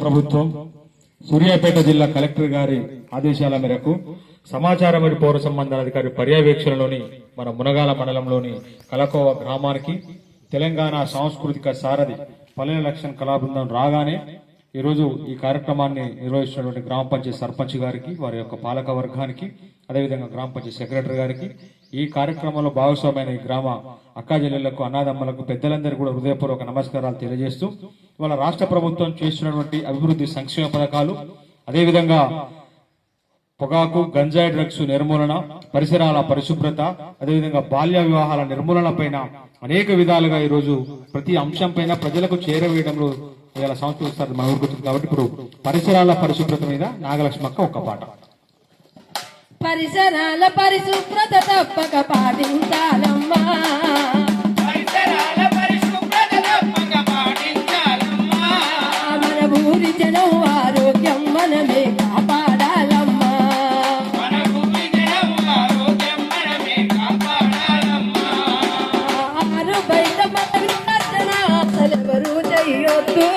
ప్రభుత్వం సూర్యాపేట జిల్లా కలెక్టర్ గారి ఆదేశాల మేరకు సమాచార మరియు పౌర సంబంధాల అధికారి పర్యవేక్షణలోని మన మునగాల మండలంలోని కలకోవ గ్రామానికి తెలంగాణ సాంస్కృతిక సారథి పల్లెల లక్ష్మణ్ కళా బృందం రాగానే ఈరోజు ఈ కార్యక్రమాన్ని నిర్వహిస్తున్నటువంటి గ్రామ పంచాయతీ సర్పంచ్ గారికి, వారి యొక్క పాలక వర్గానికి, అదేవిధంగా గ్రామ పంచాయతీ సెక్రటరీ గారికి, ఈ కార్యక్రమంలో భాగస్వామైన ఈ గ్రామ అక్కాజెల్లెళ్లకు, అన్నాదమ్మలకు, పెద్దలందరూ కూడా హృదయపూర్వక నమస్కారాలు తెలియజేస్తూ ఇవాళ రాష్ట్ర ప్రభుత్వం చేస్తున్నటువంటి అభివృద్ధి సంక్షేమ పథకాలు, అదేవిధంగా పొగాకు, గంజాయి డ్రగ్స్ నిర్మూలన, పరిసరాల పరిశుభ్రత, అదేవిధంగా బాల్య వివాహాల నిర్మూలన పైన అనేక విధాలుగా ఈరోజు ప్రతి అంశం పైన ప్రజలకు చేరవేయడంలో ఇవాళ సంస్కృతి సార్ మన ఊరుకుతుంది. కాబట్టి ఇప్పుడు పరిసరాల పరిశుభ్రత మీద నాగలక్ష్మక్క ఒక్క పాట. పరిసరాల పరిశుభ్రత తప్పక పాటించాలమ్మా, మన ఊరి జనం ఆరోగ్యం మనమే కాపాడాలమ్మా, ఆరు బయట మన అసలెవరూ చెయ్యొద్దు,